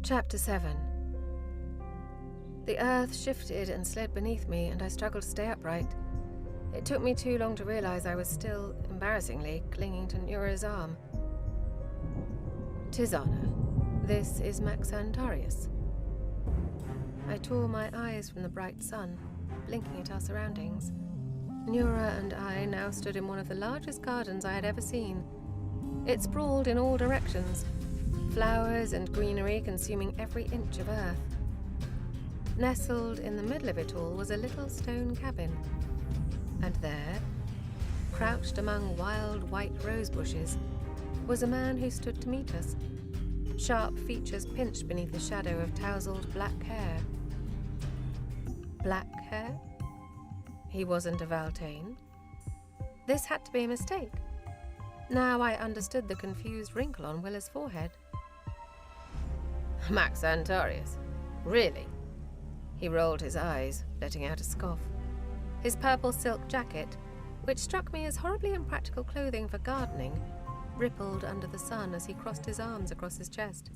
Chapter 7. The earth shifted and slid beneath me, and I struggled to stay upright. It took me too long to realize I was still, embarrassingly, clinging to Nura's arm. Tisaanah, this is Max Antarius. I tore my eyes from the bright sun, blinking at our surroundings. Nura and I now stood in one of the largest gardens I had ever seen. It sprawled in all directions, flowers and greenery consuming every inch of earth. Nestled in the middle of it all was a little stone cabin. And there, crouched among wild white rose bushes, was a man who stood to meet us, sharp features pinched beneath the shadow of tousled black hair. Black hair? He wasn't a Valtane. This had to be a mistake. Now I understood the confused wrinkle on Willa's forehead. Max Antarius? Really? He rolled his eyes, letting out a scoff. His purple silk jacket, which struck me as horribly impractical clothing for gardening, rippled under the sun as he crossed his arms across his chest.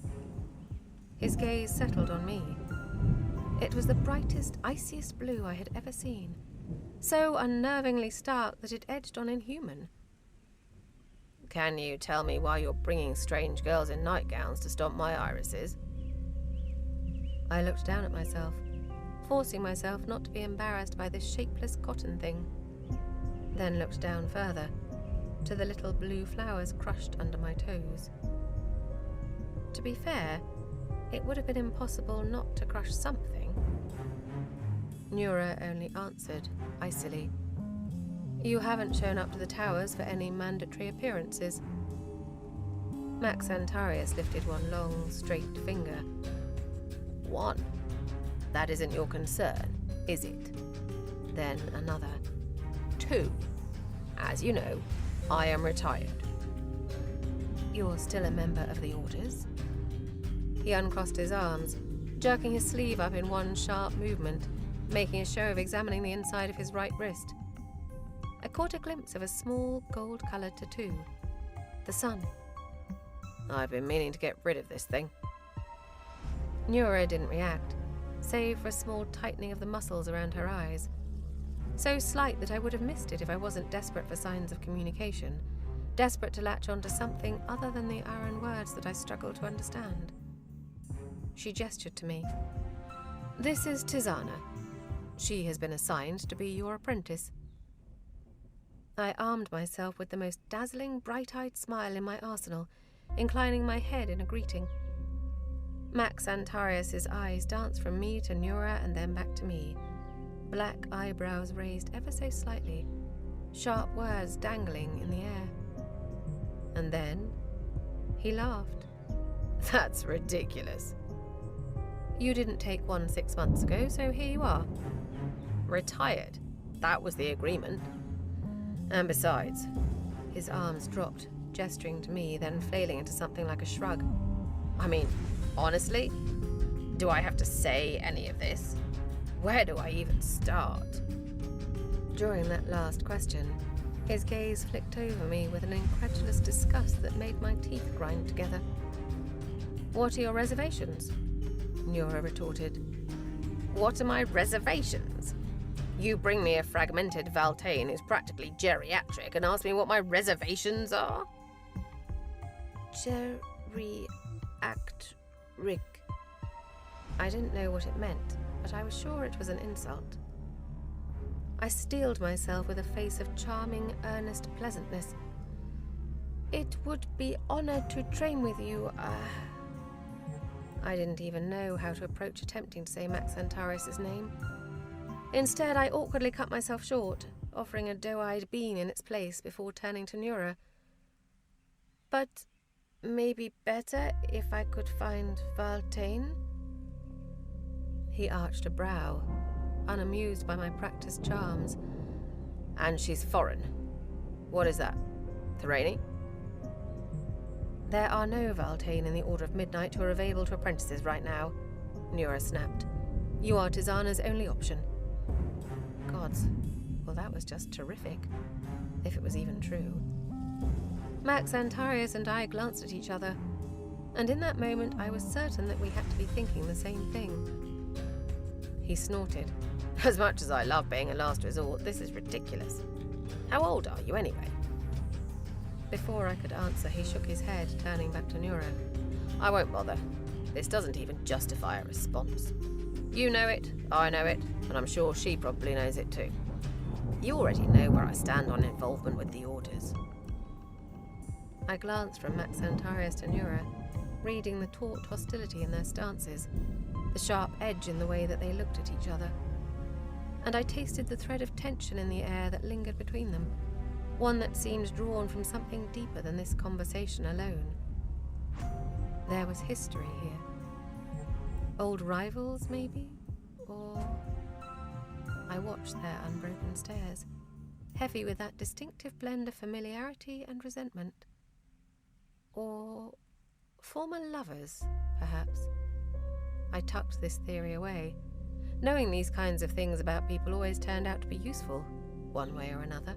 His gaze settled on me. It was the brightest, iciest blue I had ever seen, so unnervingly stark that it edged on inhuman. Can you tell me why you're bringing strange girls in nightgowns to stomp my irises? I looked down at myself, forcing myself not to be embarrassed by this shapeless cotton thing. Then looked down further, to the little blue flowers crushed under my toes. To be fair, it would have been impossible not to crush something. Nura only answered, icily, "You haven't shown up to the towers for any mandatory appearances." Max Antarius lifted one long, straight finger. One? That isn't your concern, is it? Then another. Two? As you know, I am retired. You're still a member of the Orders? He uncrossed his arms, jerking his sleeve up in one sharp movement, making a show of examining the inside of his right wrist. I caught a glimpse of a small, gold-colored tattoo. The sun. I've been meaning to get rid of this thing. Nura didn't react, save for a small tightening of the muscles around her eyes. So slight that I would have missed it if I wasn't desperate for signs of communication, desperate to latch onto something other than the iron words that I struggled to understand. She gestured to me. This is Tisaanah. She has been assigned to be your apprentice. I armed myself with the most dazzling, bright-eyed smile in my arsenal, inclining my head in a greeting. Max Antarius's eyes danced from me to Nura and then back to me, black eyebrows raised ever so slightly, sharp words dangling in the air. And then he laughed. That's ridiculous. You didn't take one 6 months ago, so here you are. Retired. That was the agreement. And besides, his arms dropped, gesturing to me, then flailing into something like a shrug. I mean, honestly, do I have to say any of this? Where do I even start? During that last question, his gaze flicked over me with an incredulous disgust that made my teeth grind together. What are your reservations? Nura retorted. What are my reservations? You bring me a fragmented Valtane who's practically geriatric and ask me what my reservations are? Geriatric. I didn't know what it meant, but I was sure it was an insult. I steeled myself with a face of charming, earnest pleasantness. It would be honored to train with you. I didn't even know how to approach attempting to say Max Antarius' name. Instead, I awkwardly cut myself short, offering a doe-eyed bean in its place before turning to Nura. But maybe better if I could find Valtane? He arched a brow, unamused by my practiced charms. And she's foreign. What is that? Thorani? There are no Valtane in the Order of Midnight who are available to apprentices right now, Nura snapped. You are Tisaanah's only option. Gods, well that was just terrific, if it was even true. Max Antarius and I glanced at each other. And in that moment I was certain that we had to be thinking the same thing. He snorted. As much as I love being a last resort, this is ridiculous. How old are you anyway? Before I could answer, he shook his head, turning back to Nura. I won't bother. This doesn't even justify a response. You know it, I know it, and I'm sure she probably knows it too. You already know where I stand on involvement with the Orders. I glanced from Max Antarius to Nura, reading the taut hostility in their stances, the sharp edge in the way that they looked at each other. And I tasted the thread of tension in the air that lingered between them, one that seemed drawn from something deeper than this conversation alone. There was history here. Old rivals, maybe? Or... I watched their unbroken stares, heavy with that distinctive blend of familiarity and resentment. Or former lovers, perhaps. I tucked this theory away, knowing these kinds of things about people always turned out to be useful, one way or another.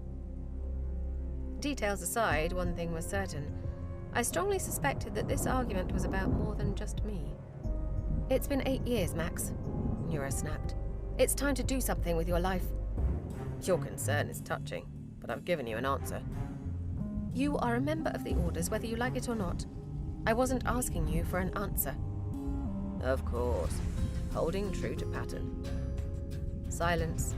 Details aside, one thing was certain. I strongly suspected that this argument was about more than just me. It's been 8 years, Max, Nura snapped. It's time to do something with your life. Your concern is touching, but I've given you an answer. You are a member of the Orders, whether you like it or not. I wasn't asking you for an answer. Of course, holding true to pattern. Silence.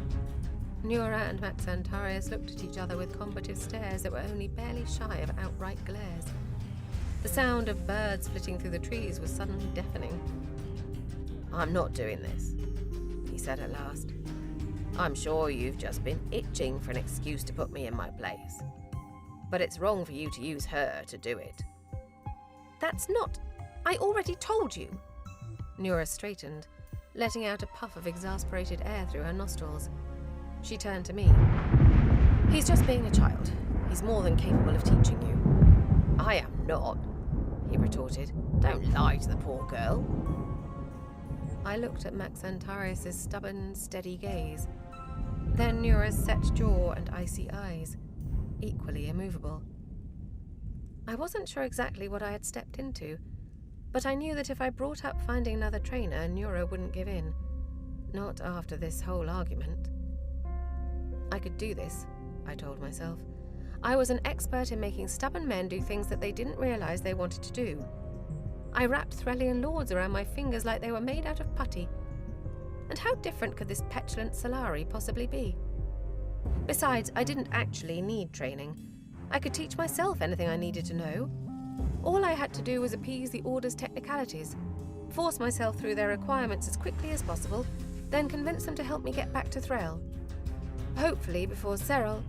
Nura and Max Antarius looked at each other with combative stares that were only barely shy of outright glares. The sound of birds flitting through the trees was suddenly deafening. I'm not doing this, he said at last. I'm sure you've just been itching for an excuse to put me in my place. But it's wrong for you to use her to do it. That's not... I already told you. Nura straightened, letting out a puff of exasperated air through her nostrils. She turned to me. He's just being a child. He's more than capable of teaching you. I am not, he retorted. Don't lie to the poor girl. I looked at Max Antarius' stubborn, steady gaze. Then Nura's set jaw and icy eyes, equally immovable. I wasn't sure exactly what I had stepped into, but I knew that if I brought up finding another trainer, Nura wouldn't give in. Not after this whole argument. I could do this, I told myself. I was an expert in making stubborn men do things that they didn't realize they wanted to do. I wrapped Threllian lords around my fingers like they were made out of putty. And how different could this petulant Solari possibly be? Besides, I didn't actually need training. I could teach myself anything I needed to know. All I had to do was appease the Order's technicalities, force myself through their requirements as quickly as possible, then convince them to help me get back to Threll. Hopefully before Serral...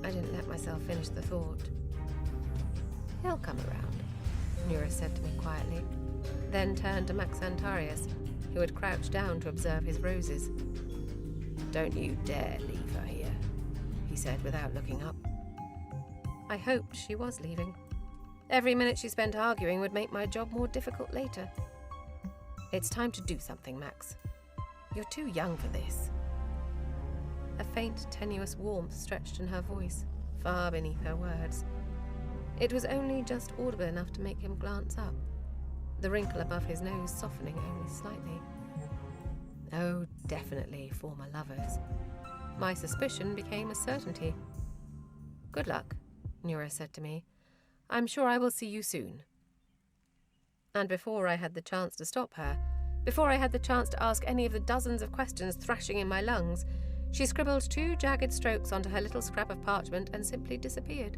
I didn't let myself finish the thought. He'll come around, Nura said to me quietly, then turned to Max Antarius, who had crouched down to observe his roses. Don't you dare leave her here, he said without looking up. I hoped she was leaving. Every minute she spent arguing would make my job more difficult later. It's time to do something, Max. You're too young for this. A faint, tenuous warmth stretched in her voice, far beneath her words. It was only just audible enough to make him glance up, the wrinkle above his nose softening only slightly. Oh, definitely former lovers. My suspicion became a certainty. Good luck, Nura said to me. I'm sure I will see you soon. And before I had the chance to stop her, before I had the chance to ask any of the dozens of questions thrashing in my lungs, she scribbled 2 jagged strokes onto her little scrap of parchment and simply disappeared,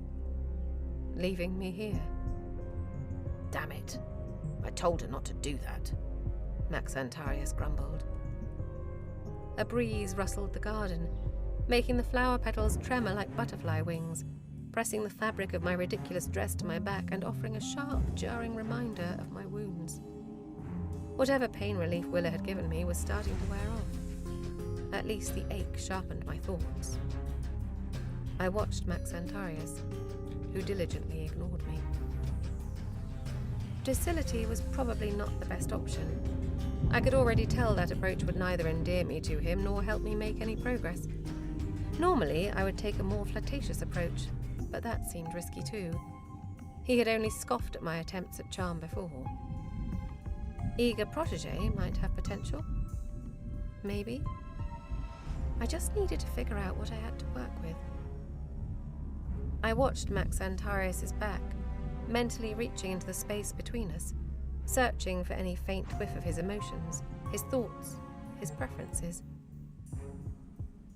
leaving me here. Damn it. I told her not to do that, Max Antarius grumbled. A breeze rustled the garden, making the flower petals tremor like butterfly wings, pressing the fabric of my ridiculous dress to my back and offering a sharp, jarring reminder of my wounds. Whatever pain relief Willa had given me was starting to wear off. At least the ache sharpened my thoughts. I watched Max Antarius, who diligently ignored me. Docility was probably not the best option. I could already tell that approach would neither endear me to him nor help me make any progress. Normally, I would take a more flirtatious approach, but that seemed risky too. He had only scoffed at my attempts at charm before. Eager protege might have potential. Maybe. I just needed to figure out what I had to work with. I watched Max Antarius' back, mentally reaching into the space between us, searching for any faint whiff of his emotions, his thoughts, his preferences.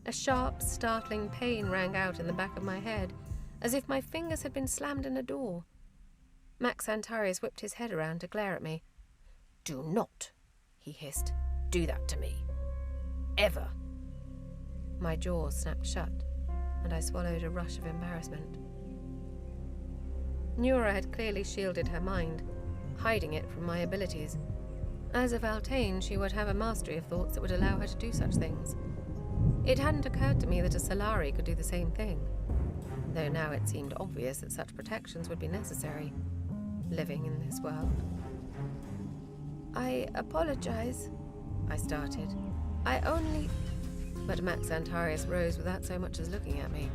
A sharp, startling pain rang out in the back of my head, as if my fingers had been slammed in a door. Max Antarius whipped his head around to glare at me. "Do not," he hissed, "do that to me. Ever." My jaw snapped shut, and I swallowed a rush of embarrassment. Nura had clearly shielded her mind, hiding it from my abilities. As a Valtane, she would have a mastery of thoughts that would allow her to do such things. It hadn't occurred to me that a Solari could do the same thing, though now it seemed obvious that such protections would be necessary, living in this world. "I apologize," I started. "I only..." But Max Antarius rose without so much as looking at me.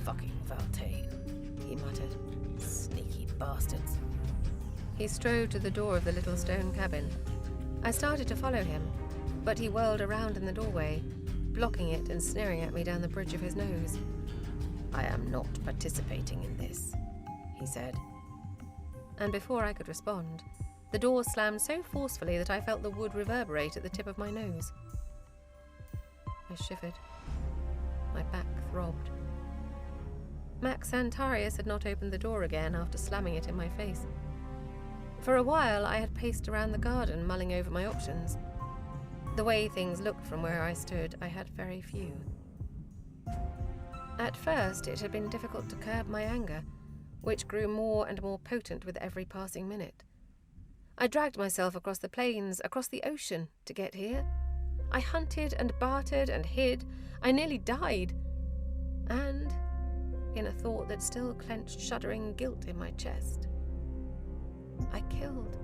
"Fucking Valtane," he muttered. "Sneaky bastards." He strode to the door of the little stone cabin. I started to follow him, but he whirled around in the doorway, blocking it and sneering at me down the bridge of his nose. "I am not participating in this," he said. And before I could respond, the door slammed so forcefully that I felt the wood reverberate at the tip of my nose. I shivered. My back throbbed. Max Antarius had not opened the door again after slamming it in my face. For a while, I had paced around the garden, mulling over my options. The way things looked from where I stood, I had very few. At first, it had been difficult to curb my anger, which grew more and more potent with every passing minute. I dragged myself across the plains, across the ocean, to get here. I hunted and bartered and hid. I nearly died. And, in a thought that still clenched shuddering guilt in my chest, I killed.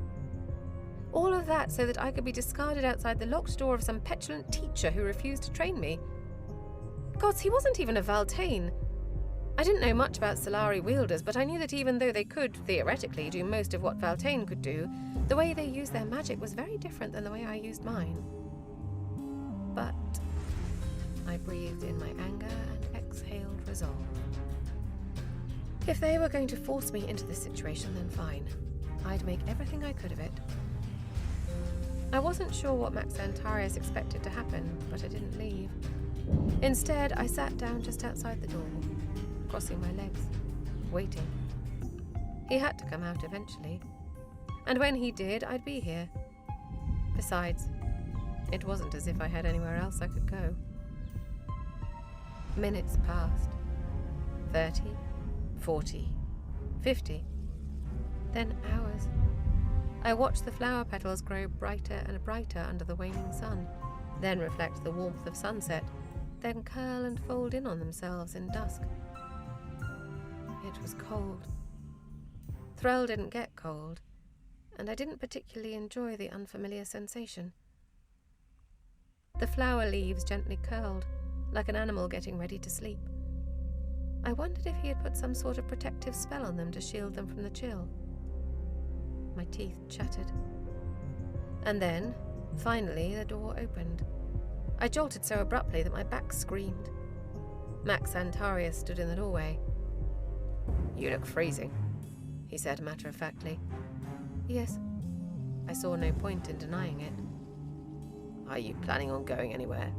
All of that so that I could be discarded outside the locked door of some petulant teacher who refused to train me. Gods, he wasn't even a Valtane. I didn't know much about Solari wielders, but I knew that even though they could, theoretically, do most of what Valtane could do, the way they used their magic was very different than the way I used mine. But I breathed in my anger and exhaled resolve. If they were going to force me into this situation, then fine. I'd make everything I could of it. I wasn't sure what Max Antarius expected to happen, but I didn't leave. Instead, I sat down just outside the door, crossing my legs, waiting. He had to come out eventually, and when he did, I'd be here. Besides, it wasn't as if I had anywhere else I could go. Minutes passed. 30, 40, 50. Then hours. I watched the flower petals grow brighter and brighter under the waning sun, then reflect the warmth of sunset, then curl and fold in on themselves in dusk. It was cold. Thrall didn't get cold, and I didn't particularly enjoy the unfamiliar sensation. The flower leaves gently curled, like an animal getting ready to sleep. I wondered if he had put some sort of protective spell on them to shield them from the chill. My teeth chattered. And then, finally, the door opened. I jolted so abruptly that my back screamed. Max Antarius stood in the doorway. "You look freezing," he said matter-of-factly. "Yes." I saw no point in denying it. "Are you planning on going anywhere?"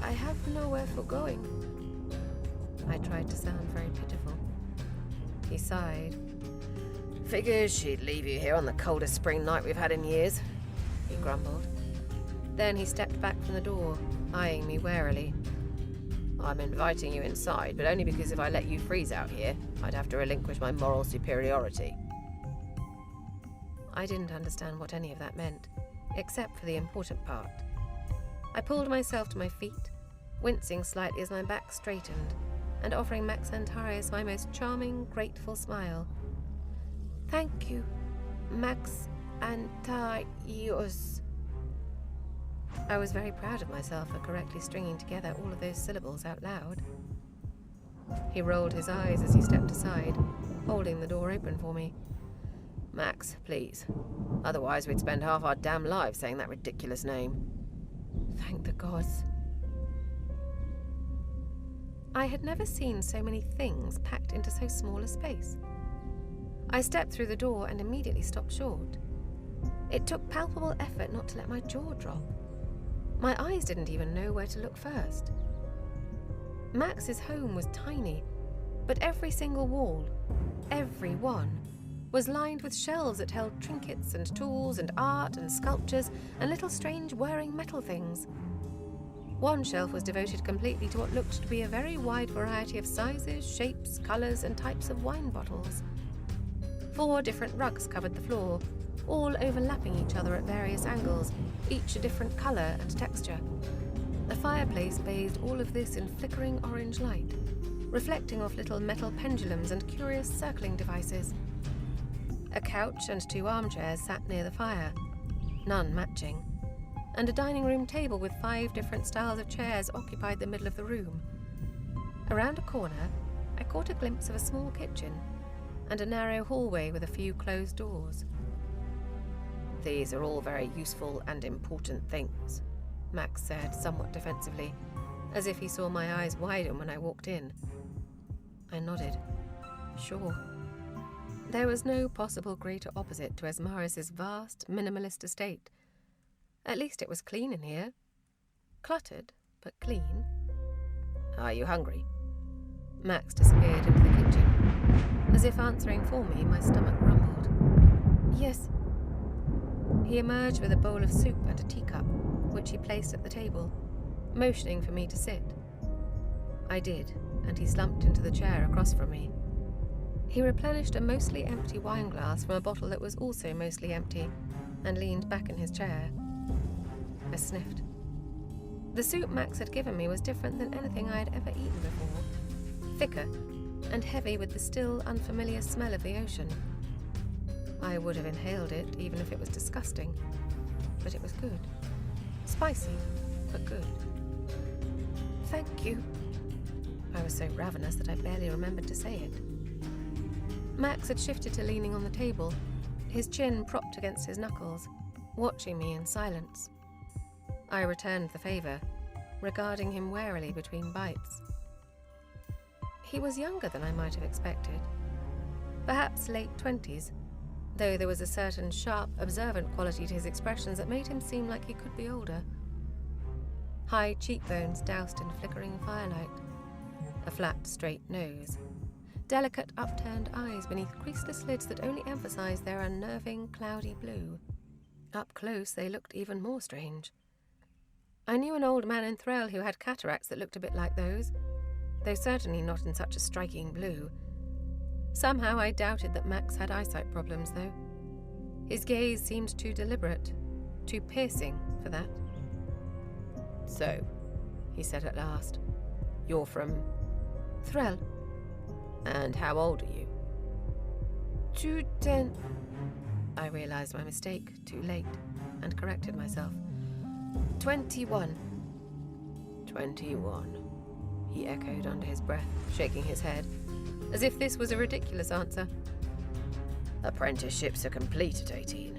"I have nowhere for going." I tried to sound very pitiful. He sighed. "Figures she'd leave you here on the coldest spring night we've had in years," he grumbled. Then he stepped back from the door, eyeing me warily. "I'm inviting you inside, but only because if I let you freeze out here, I'd have to relinquish my moral superiority." I didn't understand what any of that meant, except for the important part. I pulled myself to my feet, wincing slightly as my back straightened, and offering Max Antarius my most charming, grateful smile. "Thank you, Max Antarius." I was very proud of myself for correctly stringing together all of those syllables out loud. He rolled his eyes as he stepped aside, holding the door open for me. Max, please. Otherwise we'd spend half our damn lives saying that ridiculous name. Thank the gods. I had never seen so many things packed into so small a space. I stepped through the door and immediately stopped short. It took palpable effort not to let my jaw drop. My eyes didn't even know where to look first. Max's home was tiny, but every single wall, every one, was lined with shelves that held trinkets and tools and art and sculptures and little strange whirring metal things. One shelf was devoted completely to what looked to be a very wide variety of sizes, shapes, colours and types of wine bottles. 4 different rugs covered the floor, all overlapping each other at various angles, each a different colour and texture. The fireplace bathed all of this in flickering orange light, reflecting off little metal pendulums and curious circling devices. A couch and 2 armchairs sat near the fire, none matching, and a dining room table with 5 different styles of chairs occupied the middle of the room. Around a corner, I caught a glimpse of a small kitchen and a narrow hallway with a few closed doors. These are all very useful and important things, Max said, somewhat defensively, as if he saw my eyes widen when I walked in. I nodded. Sure. There was no possible greater opposite to Esmaris's vast, minimalist estate. At least it was clean in here. Cluttered, but clean. Are you hungry? Max disappeared into the kitchen. As if answering for me, my stomach rumbled. Yes. He emerged with a bowl of soup and a teacup, which he placed at the table, motioning for me to sit. I did, and he slumped into the chair across from me. He replenished a mostly empty wine glass from a bottle that was also mostly empty, and leaned back in his chair. I sniffed. The soup Max had given me was different than anything I had ever eaten before. Thicker, and heavy with the still unfamiliar smell of the ocean. I would have inhaled it, even if it was disgusting. But it was good. Spicy, but good. Thank you. I was so ravenous that I barely remembered to say it. Max had shifted to leaning on the table, his chin propped against his knuckles, watching me in silence. I returned the favour, regarding him warily between bites. He was younger than I might have expected. Perhaps late 20s, though there was a certain sharp, observant quality to his expressions that made him seem like he could be older. High cheekbones doused in flickering firelight, a flat, straight nose, delicate upturned eyes beneath creaseless lids that only emphasized their unnerving, cloudy blue. Up close, they looked even more strange. I knew an old man in Threll who had cataracts that looked a bit like those, though certainly not in such a striking blue. Somehow I doubted that Max had eyesight problems, though. His gaze seemed too deliberate, too piercing for that. So, he said at last, you're from Threll. And how old are you? 210. I realized my mistake too late and corrected myself. 21. 21, he echoed under his breath, shaking his head, as if this was a ridiculous answer. Apprenticeships are complete at 18.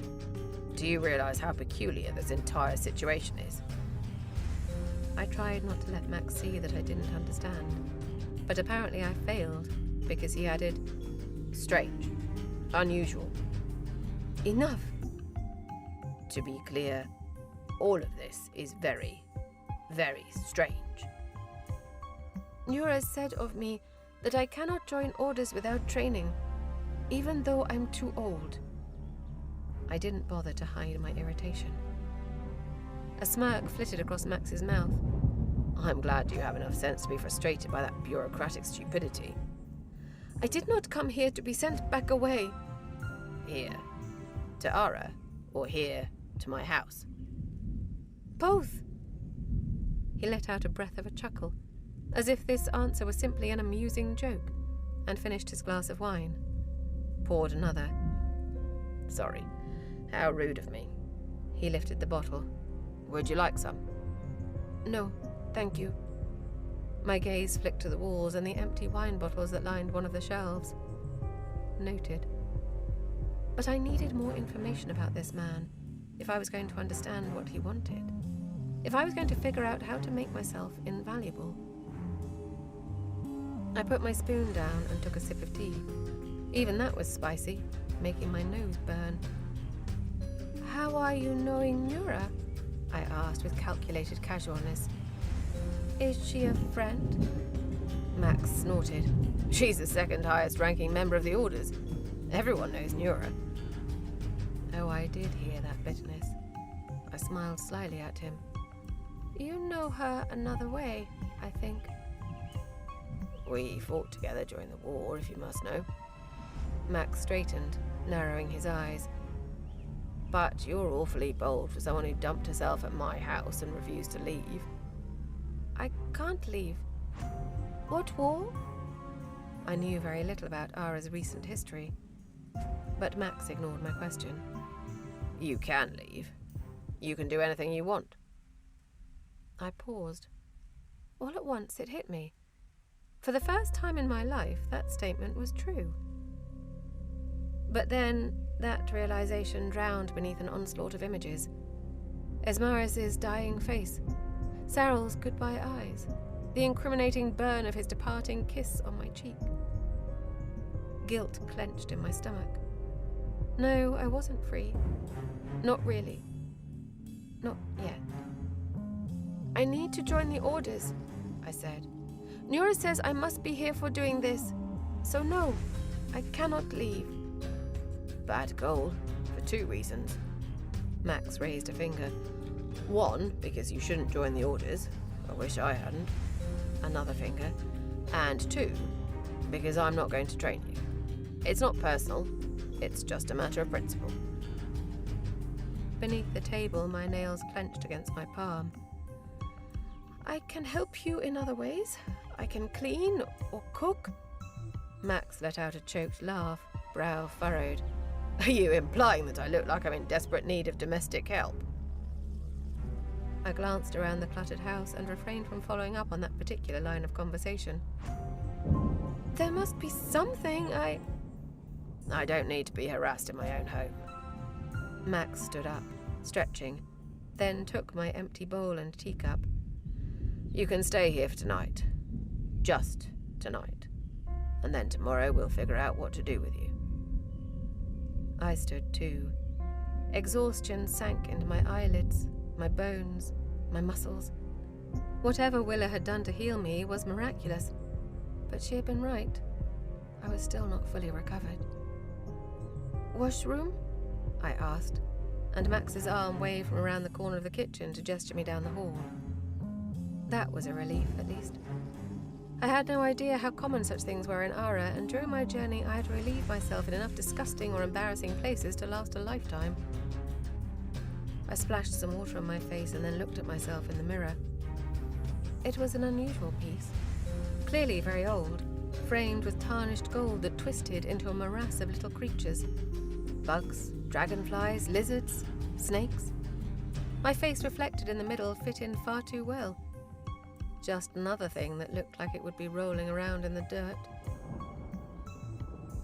Do you realize how peculiar this entire situation is? I tried not to let Max see that I didn't understand, but apparently I failed, because he added, strange, unusual. Enough. To be clear, all of this is very, very strange. Nura said of me that I cannot join orders without training, even though I'm too old. I didn't bother to hide my irritation. A smirk flitted across Max's mouth. I'm glad you have enough sense to be frustrated by that bureaucratic stupidity. I did not come here to be sent back away. Here, to Ara, or here, to my house? Both. He let out a breath of a chuckle, as if this answer was simply an amusing joke, and finished his glass of wine. Poured another. Sorry, how rude of me. He lifted the bottle. Would you like some? No, thank you. My gaze flicked to the walls and the empty wine bottles that lined one of the shelves. Noted. But I needed more information about this man if I was going to understand what he wanted. If I was going to figure out how to make myself invaluable. I put my spoon down and took a sip of tea. Even that was spicy, making my nose burn. "How are you knowing Nura?" I asked with calculated casualness. "Is she a friend?" Max snorted. "She's the second highest ranking member of the Orders. Everyone knows Nura." Oh, I did hear that bitterness. I smiled slyly at him. "You know her another way, I think." "We fought together during the war, if you must know." Max straightened, narrowing his eyes. "But you're awfully bold for someone who dumped herself at my house and refused to leave." "I can't leave." "What war?" I knew very little about Ara's recent history, but Max ignored my question. "You can leave. You can do anything you want." I paused. All at once it hit me. For the first time in my life, that statement was true. But then, that realization drowned beneath an onslaught of images. Esmaris's dying face, Saryl's goodbye eyes, the incriminating burn of his departing kiss on my cheek. Guilt clenched in my stomach. No, I wasn't free. Not really. Not yet. "I need to join the Orders," I said. "Nura says I must be here for doing this. So no, I cannot leave." "Bad goal, for 2 reasons." Max raised a finger. "One, because you shouldn't join the Orders. I wish I hadn't." Another finger. "And 2, because I'm not going to train you. It's not personal, it's just a matter of principle." Beneath the table, my nails clenched against my palm. "I can help you in other ways. I can clean or cook." Max let out a choked laugh, brow furrowed. "Are you implying that I look like I'm in desperate need of domestic help?" I glanced around the cluttered house and refrained from following up on that particular line of conversation. "There must be something I don't need to be harassed in my own home." Max stood up, stretching, then took my empty bowl and teacup. "You can stay here for tonight. Just tonight. And then tomorrow we'll figure out what to do with you." I stood too. Exhaustion sank into my eyelids, my bones, my muscles. Whatever Willa had done to heal me was miraculous, but she had been right. I was still not fully recovered. "Washroom?" I asked, and Max's arm waved from around the corner of the kitchen to gesture me down the hall. That was a relief, at least. I had no idea how common such things were in Ara, and during my journey I had relieved myself in enough disgusting or embarrassing places to last a lifetime. I splashed some water on my face and then looked at myself in the mirror. It was an unusual piece, clearly very old, framed with tarnished gold that twisted into a morass of little creatures. Bugs, dragonflies, lizards, snakes. My face reflected in the middle fit in far too well. Just another thing that looked like it would be rolling around in the dirt.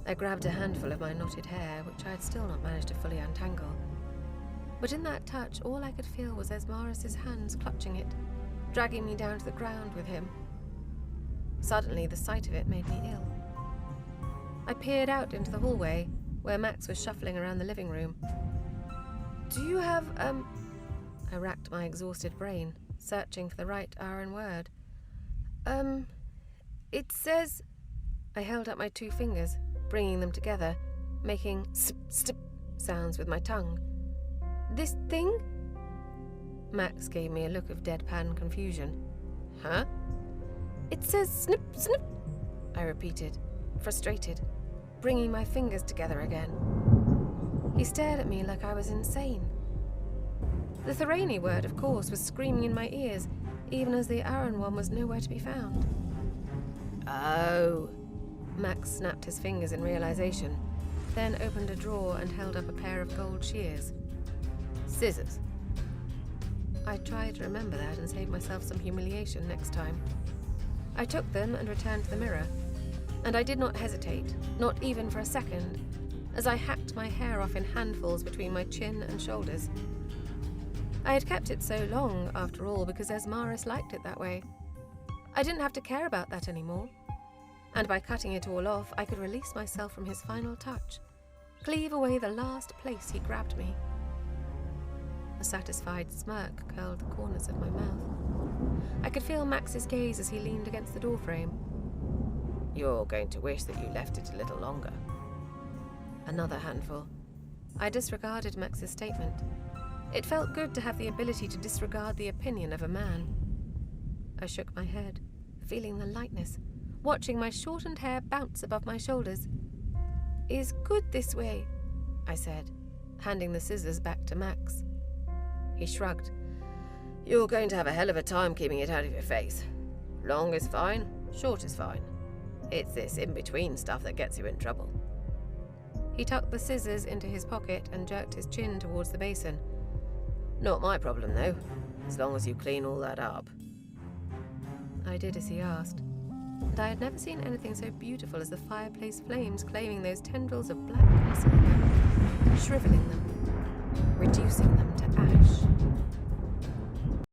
I grabbed a handful of my knotted hair, which I had still not managed to fully untangle. But in that touch, all I could feel was Esmaris's hands clutching it, dragging me down to the ground with him. Suddenly, the sight of it made me ill. I peered out into the hallway, where Max was shuffling around the living room. "Do you have, I racked my exhausted brain, searching for the right Aran word. It says..." I held up my 2 fingers, bringing them together, making snip sounds with my tongue. "This thing?" Max gave me a look of deadpan confusion. "Huh?" "It says snip, snip," I repeated, frustrated, bringing my fingers together again. He stared at me like I was insane. The Thorani word, of course, was screaming in my ears, even as the Aran one was nowhere to be found. "Oh." Max snapped his fingers in realization, then opened a drawer and held up a pair of gold shears. "Scissors." I tried to remember that and save myself some humiliation next time. I took them and returned to the mirror. And I did not hesitate, not even for a second, as I hacked my hair off in handfuls between my chin and shoulders. I had kept it so long, after all, because Esmaris liked it that way. I didn't have to care about that anymore. And by cutting it all off, I could release myself from his final touch, cleave away the last place he grabbed me. A satisfied smirk curled the corners of my mouth. I could feel Max's gaze as he leaned against the doorframe. You're going to wish that you left it a little longer. Another handful. I disregarded Max's statement. It felt good to have the ability to disregard the opinion of a man. I shook my head, feeling the lightness, watching my shortened hair bounce above my shoulders. "Is good this way," I said, handing the scissors back to Max. He shrugged. You're going to have a hell of a time keeping it out of your face. Long is fine, short is fine. It's this in-between stuff that gets you in trouble. He tucked the scissors into his pocket and jerked his chin towards the basin. Not my problem, though, as long as you clean all that up. I did as he asked, and I had never seen anything so beautiful as the fireplace flames claiming those tendrils of black and silver, shriveling them, reducing them to ash.